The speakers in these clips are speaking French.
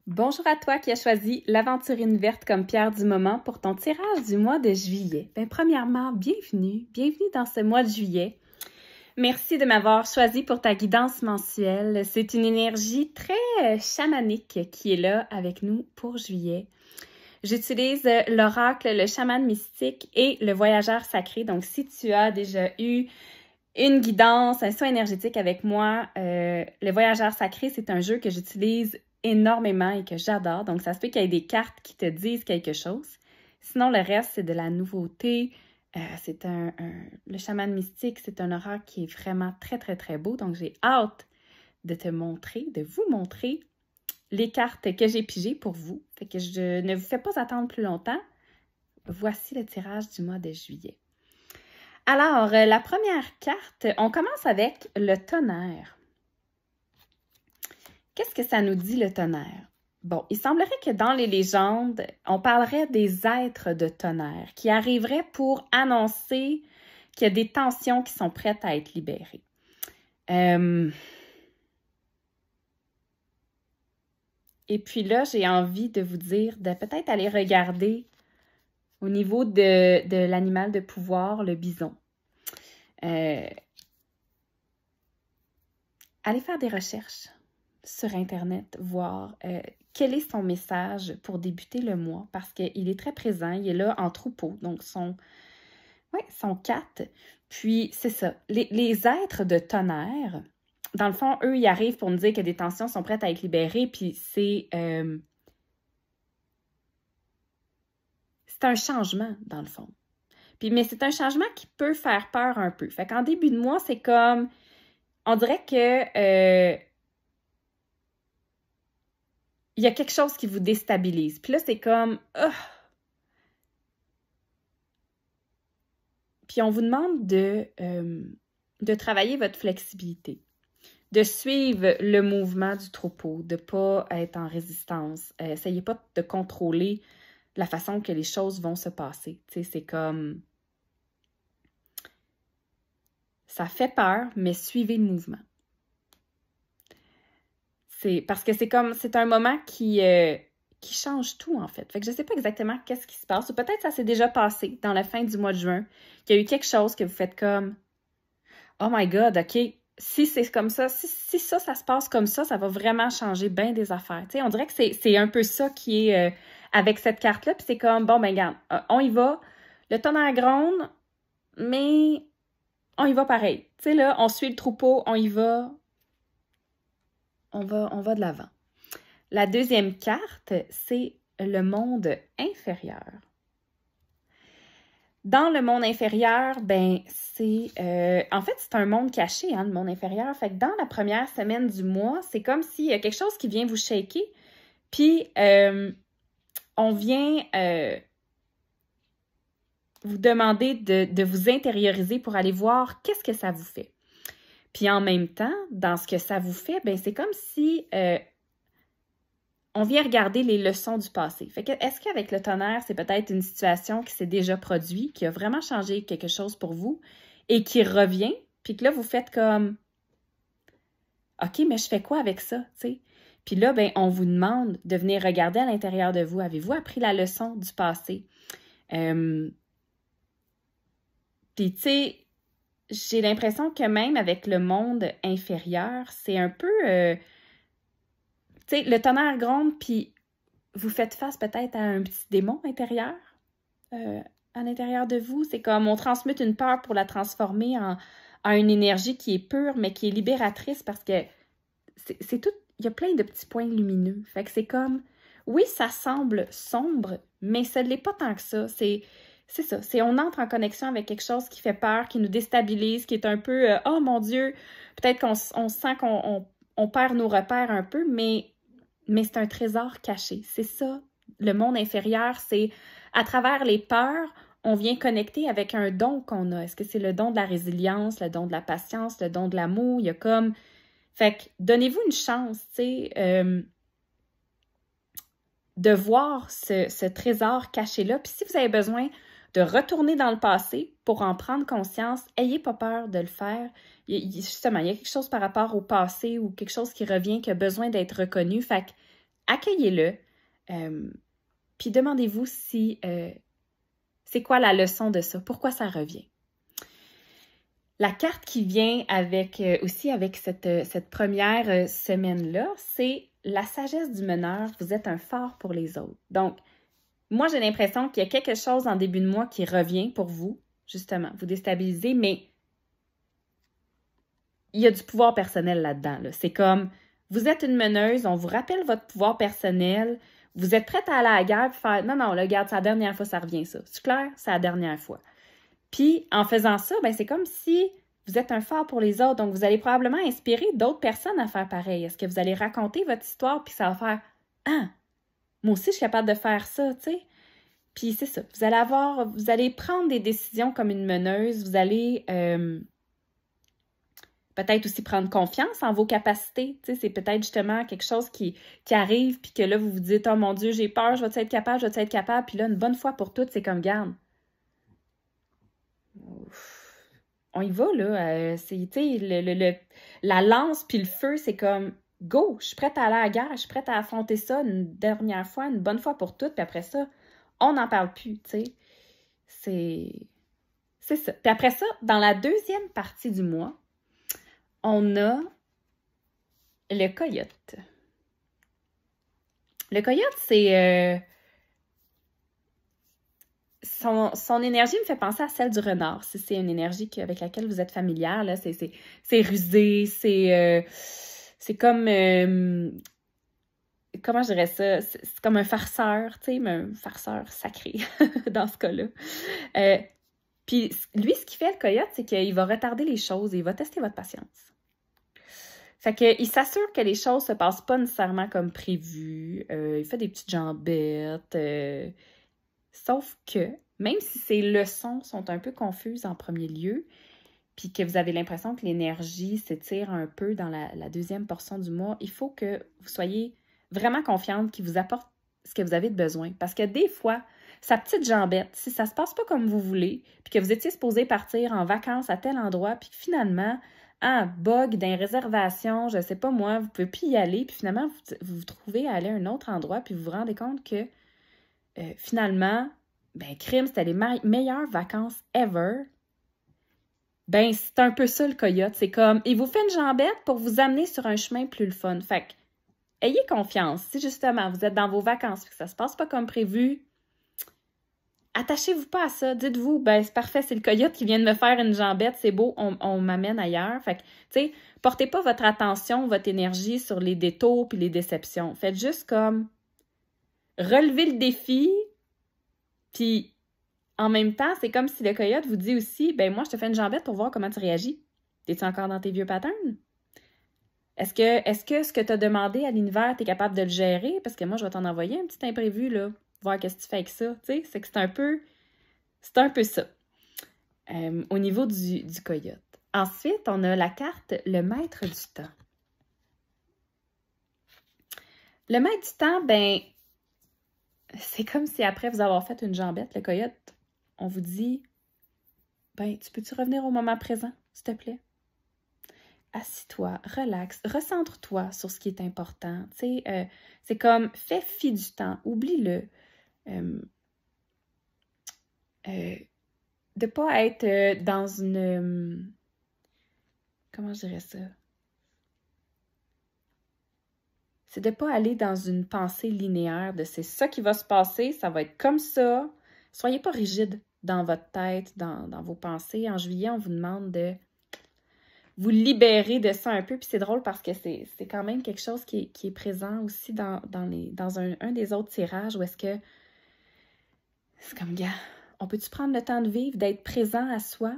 Bonjour à toi qui as choisi l'aventurine verte comme pierre du moment pour ton tirage du mois de juillet. Premièrement, bienvenue dans ce mois de juillet. Merci de m'avoir choisi pour ta guidance mensuelle. C'est une énergie très chamanique qui est là avec nous pour juillet. J'utilise l'oracle, le chaman mystique et le voyageur sacré. Donc, si tu as déjà eu une guidance, un soin énergétique avec moi, le voyageur sacré, c'est un jeu que j'utilise énormément et que j'adore. Donc, ça se peut qu'il y ait des cartes qui te disent quelque chose. Sinon, le reste, c'est de la nouveauté. Le chaman mystique, c'est un oracle qui est vraiment très, très, très beau. Donc, j'ai hâte de vous montrer les cartes que j'ai pigées pour vous. Fait que je ne vous fais pas attendre plus longtemps. Voici le tirage du mois de juillet. Alors, la première carte, on commence avec le tonnerre. Qu'est-ce que ça nous dit, le tonnerre? Bon, il semblerait que dans les légendes, on parlerait des êtres de tonnerre qui arriveraient pour annoncer qu'il y a des tensions qui sont prêtes à être libérées. Et puis là, j'ai envie de vous dire de peut-être aller regarder au niveau de l'animal de pouvoir, le bison. Allez faire des recherches sur Internet, voir quel est son message pour débuter le mois, parce qu'il est très présent, il est là en troupeau, donc son 4. Puis, c'est ça, les êtres de tonnerre, dans le fond, eux, ils arrivent pour nous dire que des tensions sont prêtes à être libérées, puis c'est un changement, dans le fond. Mais c'est un changement qui peut faire peur un peu. Fait qu'en début de mois, c'est comme, on dirait que il y a quelque chose qui vous déstabilise. Puis là, c'est comme, Puis on vous demande de travailler votre flexibilité, de suivre le mouvement du troupeau, de ne pas être en résistance. Essayez pas de contrôler la façon que les choses vont se passer. Tu sais, c'est comme, ça fait peur, mais suivez le mouvement. Parce que c'est un moment qui change tout, en fait. Fait que je ne sais pas exactement qu'est-ce qui se passe. Ou peut-être ça s'est déjà passé dans la fin du mois de juin. Il y a eu quelque chose que vous faites comme « Oh my God, OK, si c'est comme ça, si ça se passe comme ça va vraiment changer bien des affaires. » Tu sais, on dirait que c'est un peu ça qui est avec cette carte-là. Puis c'est comme « Bon, ben regarde, on y va. Le tonnerre gronde, mais on y va pareil. » Tu sais, là, on suit le troupeau, on y va. On va de l'avant. La deuxième carte, c'est le monde inférieur. Dans le monde inférieur, en fait, c'est un monde caché, hein, le monde inférieur. Fait que dans la première semaine du mois, c'est comme s'il y a quelque chose qui vient vous shaker, puis on vient vous demander de vous intérioriser pour aller voir qu'est-ce que ça vous fait. Puis en même temps, dans ce que ça vous fait, c'est comme si on vient regarder les leçons du passé. Fait que, est-ce qu'avec le tonnerre, c'est peut-être une situation qui s'est déjà produite, qui a vraiment changé quelque chose pour vous et qui revient, puis que là, vous faites comme « OK, mais je fais quoi avec ça? » t'sais? Puis là, on vous demande de venir regarder à l'intérieur de vous. Avez-vous appris la leçon du passé? Puis, tu sais, j'ai l'impression que même avec le monde inférieur, c'est un peu... tu sais, le tonnerre gronde, puis vous faites face peut-être à un petit démon intérieur à l'intérieur de vous. C'est comme on transmute une peur pour la transformer en une énergie qui est pure, mais qui est libératrice parce que c'est tout... Il y a plein de petits points lumineux. Fait que c'est comme... Oui, ça semble sombre, mais ça ne l'est pas tant que ça. C'est ça. On entre en connexion avec quelque chose qui fait peur, qui nous déstabilise, qui est un peu « Oh mon Dieu! » Peut-être qu'on sent qu'on perd nos repères un peu, mais c'est un trésor caché. C'est ça, le monde inférieur. C'est à travers les peurs, on vient connecter avec un don qu'on a. Est-ce que c'est le don de la résilience, le don de la patience, le don de l'amour? Il y a comme... Fait que donnez-vous une chance, tu sais, de voir ce trésor caché-là. Puis si vous avez besoin de retourner dans le passé pour en prendre conscience, ayez pas peur de le faire. Justement, il y a quelque chose par rapport au passé ou quelque chose qui revient qui a besoin d'être reconnu. Fait que accueillez-le, puis demandez-vous si c'est quoi la leçon de ça, pourquoi ça revient. La carte qui vient avec aussi avec cette première semaine-là, c'est la sagesse du meneur. Vous êtes un phare pour les autres. Donc, moi, j'ai l'impression qu'il y a quelque chose en début de mois qui revient pour vous, justement. Vous déstabilisez, mais il y a du pouvoir personnel là-dedans. Là. C'est comme, vous êtes une meneuse, on vous rappelle votre pouvoir personnel, vous êtes prête à aller à la guerre et faire, non, là, regarde, c'est la dernière fois, ça revient ça. C'est clair? C'est la dernière fois. Puis, en faisant ça, ben c'est comme si vous êtes un phare pour les autres. Donc, vous allez probablement inspirer d'autres personnes à faire pareil. Est-ce que vous allez raconter votre histoire, puis ça va faire « Ah, moi aussi, je suis capable de faire ça, tu sais. » Puis, c'est ça. Vous allez prendre des décisions comme une meneuse. Vous allez peut-être aussi prendre confiance en vos capacités. Tu sais, c'est peut-être justement quelque chose qui arrive, puis que là, vous vous dites « Oh mon Dieu, j'ai peur, je vais être capable, je vais être capable. » Puis là, une bonne fois pour toutes, c'est comme « Garde. » On y va, là. C'est, tu sais, la lance puis le feu, c'est comme go, je suis prête à aller à la guerre, je suis prête à affronter ça une dernière fois, une bonne fois pour toutes, puis après ça, on n'en parle plus, tu sais. C'est ça. Puis après ça, dans la deuxième partie du mois, on a le coyote. Le coyote, c'est... Son énergie me fait penser à celle du renard. Si c'est une énergie avec laquelle vous êtes familière, là, c'est rusé, c'est comme... comment je dirais ça? C'est comme un farceur, tu sais, mais un farceur sacré dans ce cas-là. Puis lui, ce qu'il fait, le coyote, c'est qu'il va retarder les choses et il va tester votre patience. Fait qu'il s'assure que les choses se passent pas nécessairement comme prévu. Il fait des petites jambettes. Sauf que, même si ces leçons sont un peu confuses en premier lieu, puis que vous avez l'impression que l'énergie s'étire un peu dans la deuxième portion du mois, il faut que vous soyez vraiment confiante qu'il vous apporte ce que vous avez de besoin. Parce que des fois, sa petite jambette, si ça se passe pas comme vous voulez, puis que vous étiez supposé partir en vacances à tel endroit, puis que finalement, bug dans les réservations, je sais pas moi, vous pouvez plus y aller, puis finalement, vous vous trouvez à aller à un autre endroit, puis vous vous rendez compte que finalement, ben, crime, c'était les meilleures vacances ever. Ben, c'est un peu ça le coyote. C'est comme, il vous fait une jambette pour vous amener sur un chemin plus le fun. Fait que, ayez confiance. Si justement, vous êtes dans vos vacances et que ça se passe pas comme prévu, attachez-vous pas à ça. Dites-vous, ben, c'est parfait, c'est le coyote qui vient de me faire une jambette, c'est beau, on m'amène ailleurs. Fait que, tu sais, portez pas votre attention, votre énergie sur les détours puis les déceptions. Faites juste comme relever le défi, puis en même temps, c'est comme si le coyote vous dit aussi, ben moi, je te fais une jambette pour voir comment tu réagis. T'es-tu encore dans tes vieux patterns? Est-ce que ce que tu as demandé à l'univers, tu es capable de le gérer? Parce que moi, je vais t'en envoyer un petit imprévu, là, voir qu'est-ce que tu fais avec ça. Tu sais, c'est que c'est un peu ça, au niveau du coyote. Ensuite, on a la carte le maître du temps. Le maître du temps, ben, c'est comme si après vous avoir fait une jambette, le coyote, on vous dit, ben, tu peux-tu revenir au moment présent, s'il te plaît? Assis-toi, relax, recentre-toi sur ce qui est important. Tu sais, c'est comme, fais fi du temps, oublie-le. De pas être dans une... comment je dirais ça? C'est de pas aller dans une pensée linéaire de c'est ça qui va se passer, ça va être comme ça. Soyez pas rigide dans votre tête, dans vos pensées. En juillet, on vous demande de vous libérer de ça un peu. Puis c'est drôle parce que c'est quand même quelque chose qui est présent aussi dans un des autres tirages où est-ce que c'est comme, gars, on peut-tu prendre le temps de vivre, d'être présent à soi?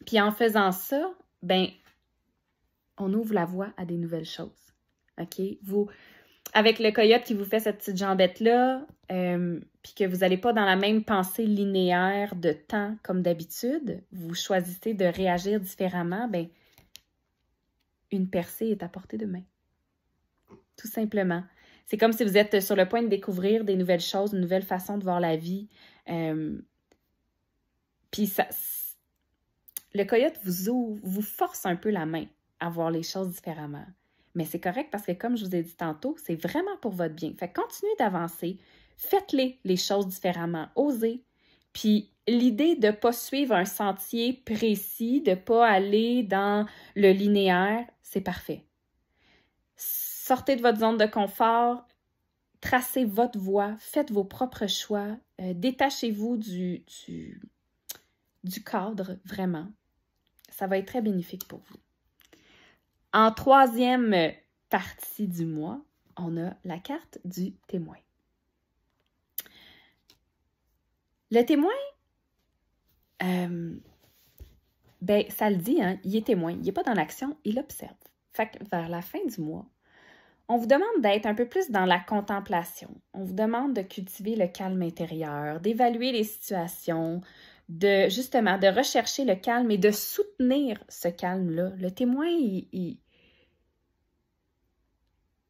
Puis en faisant ça, ben, on ouvre la voie à des nouvelles choses. OK? Avec le coyote qui vous fait cette petite jambette-là, puis que vous n'allez pas dans la même pensée linéaire de temps comme d'habitude, vous choisissez de réagir différemment, ben une percée est à portée de main. Tout simplement. C'est comme si vous êtes sur le point de découvrir des nouvelles choses, une nouvelle façon de voir la vie. Puis ça, le coyote vous force un peu la main à voir les choses différemment. Mais c'est correct parce que, comme je vous ai dit tantôt, c'est vraiment pour votre bien. Fait que continuez d'avancer, faites-les choses différemment, osez. Puis l'idée de ne pas suivre un sentier précis, de ne pas aller dans le linéaire, c'est parfait. Sortez de votre zone de confort, tracez votre voie, faites vos propres choix, détachez-vous du cadre, vraiment. Ça va être très bénéfique pour vous. En troisième partie du mois, on a la carte du témoin. Le témoin, ça le dit, hein, il est témoin, il n'est pas dans l'action, il observe. Fait que vers la fin du mois, on vous demande d'être un peu plus dans la contemplation. On vous demande de cultiver le calme intérieur, d'évaluer les situations, justement, de rechercher le calme et de soutenir ce calme-là. Le témoin, il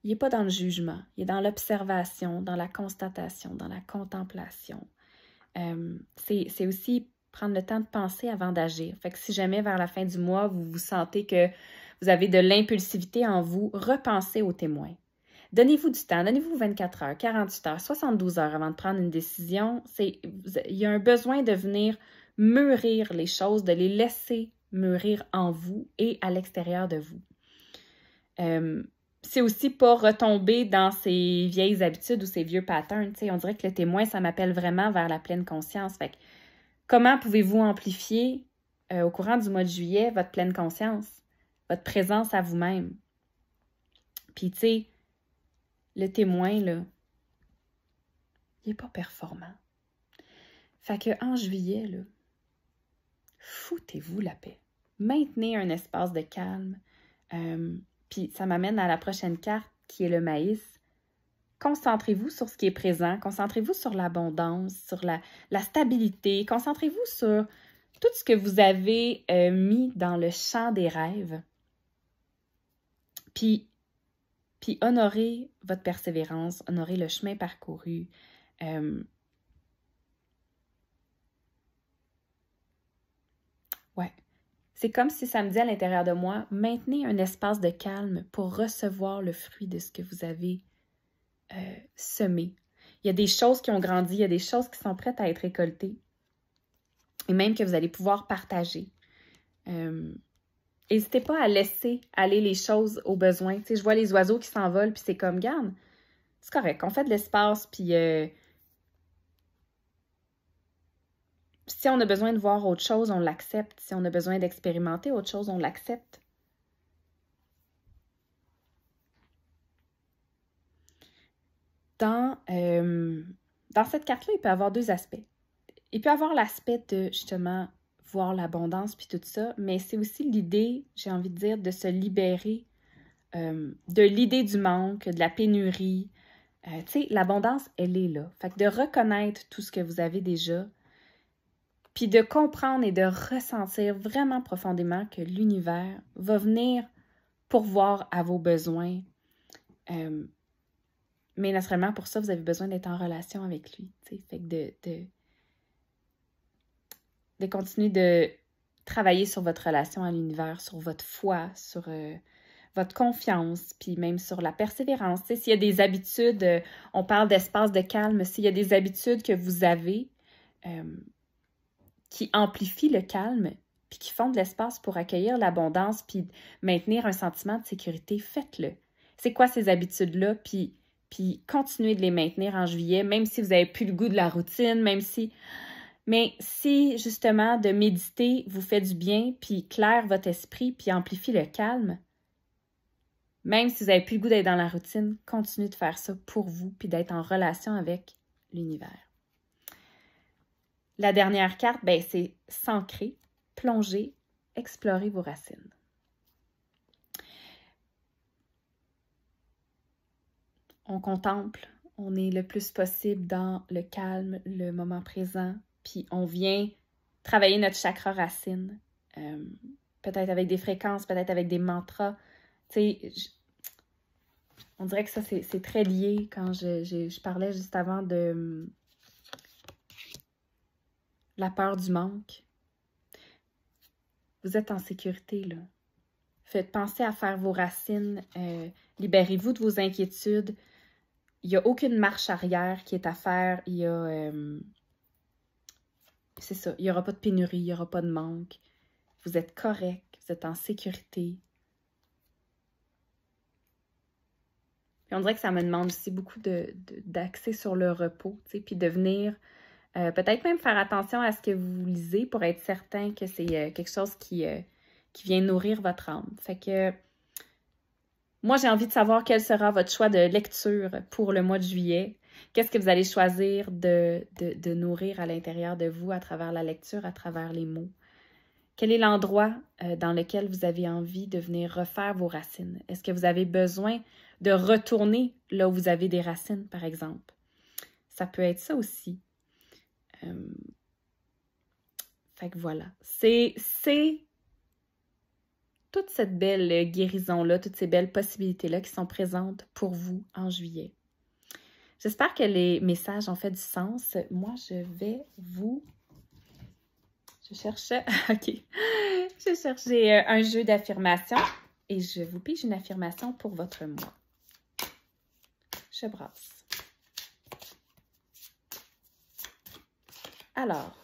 n'est pas dans le jugement, il est dans l'observation, dans la constatation, dans la contemplation. C'est aussi prendre le temps de penser avant d'agir. Fait que si jamais vers la fin du mois, vous vous sentez que vous avez de l'impulsivité en vous, repensez au témoin. Donnez-vous du temps, donnez-vous 24 heures, 48 heures, 72 heures avant de prendre une décision. Il y a un besoin de venir mûrir les choses, de les laisser mûrir en vous et à l'extérieur de vous. C'est aussi pas retomber dans ces vieilles habitudes ou ces vieux patterns. On dirait que le témoin, ça m'appelle vraiment vers la pleine conscience. Fait que, comment pouvez-vous amplifier au courant du mois de juillet votre pleine conscience, votre présence à vous-même? Puis, tu sais, le témoin, là, il n'est pas performant. Fait que en juillet, là, foutez-vous la paix. Maintenez un espace de calme. Puis ça m'amène à la prochaine carte qui est le maïs. Concentrez-vous sur ce qui est présent. Concentrez-vous sur l'abondance, sur la stabilité. Concentrez-vous sur tout ce que vous avez mis dans le champ des rêves. Puis honorez votre persévérance, honorez le chemin parcouru. Ouais. C'est comme si ça me dit à l'intérieur de moi, maintenez un espace de calme pour recevoir le fruit de ce que vous avez semé. Il y a des choses qui ont grandi, il y a des choses qui sont prêtes à être récoltées et même que vous allez pouvoir partager. N'hésitez pas à laisser aller les choses aux besoins. Tu sais, je vois les oiseaux qui s'envolent, puis c'est comme, garde, c'est correct, on fait de l'espace, puis si on a besoin de voir autre chose, on l'accepte. Si on a besoin d'expérimenter autre chose, on l'accepte. Dans cette carte-là, il peut y avoir deux aspects. Il peut y avoir l'aspect de, justement, voir l'abondance puis tout ça, mais c'est aussi l'idée, j'ai envie de dire, de se libérer de l'idée du manque, de la pénurie. Tu sais, l'abondance, elle est là. Fait que de reconnaître tout ce que vous avez déjà, puis de comprendre et de ressentir vraiment profondément que l'univers va venir pourvoir à vos besoins. Mais naturellement, pour ça, vous avez besoin d'être en relation avec lui. T'sais. Fait que de continuer de travailler sur votre relation à l'univers, sur votre foi, sur votre confiance, puis même sur la persévérance. T'sais, s'il y a des habitudes, on parle d'espace de calme, s'il y a des habitudes que vous avez qui amplifient le calme, puis qui font de l'espace pour accueillir l'abondance, puis maintenir un sentiment de sécurité, faites-le. C'est quoi ces habitudes-là? Puis continuez de les maintenir en juillet, même si vous n'avez plus le goût de la routine, même si... Mais si, justement, de méditer vous fait du bien, puis claire votre esprit, puis amplifie le calme, même si vous n'avez plus le goût d'être dans la routine, continuez de faire ça pour vous, puis d'être en relation avec l'univers. La dernière carte, c'est s'ancrer, plonger, explorer vos racines. On contemple, on est le plus possible dans le calme, le moment présent, puis on vient travailler notre chakra racine, peut-être avec des fréquences, peut-être avec des mantras. Tu sais, on dirait que ça, c'est très lié quand je parlais juste avant de la peur du manque. Vous êtes en sécurité, là. Faites penser à faire vos racines. Libérez-vous de vos inquiétudes. Il n'y a aucune marche arrière qui est à faire. C'est ça, il n'y aura pas de pénurie, il n'y aura pas de manque. Vous êtes correct, vous êtes en sécurité. Puis on dirait que ça me demande aussi beaucoup d'axer sur le repos, tu sais, puis de venir peut-être même faire attention à ce que vous lisez pour être certain que c'est quelque chose qui vient nourrir votre âme. Fait que moi, j'ai envie de savoir quel sera votre choix de lecture pour le mois de juillet. Qu'est-ce que vous allez choisir de nourrir à l'intérieur de vous à travers la lecture, à travers les mots? Quel est l'endroit dans lequel vous avez envie de venir refaire vos racines? Est-ce que vous avez besoin de retourner là où vous avez des racines, par exemple? Ça peut être ça aussi. Fait que voilà. C'est toute cette belle guérison-là, toutes ces belles possibilités-là qui sont présentes pour vous en juillet. J'espère que les messages ont fait du sens. Moi, je vais vous... Je cherchais... OK. Je cherchais un jeu d'affirmation et je vous pige une affirmation pour votre mois. Je brasse. Alors,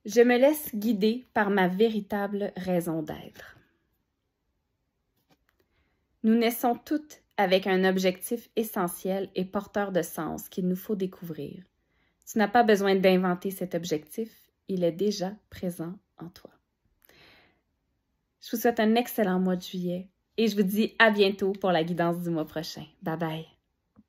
je me laisse guider par ma véritable raison d'être. Nous naissons toutes avec un objectif essentiel et porteur de sens qu'il nous faut découvrir. Tu n'as pas besoin d'inventer cet objectif, il est déjà présent en toi. Je vous souhaite un excellent mois de juillet et je vous dis à bientôt pour la guidance du mois prochain. Bye bye!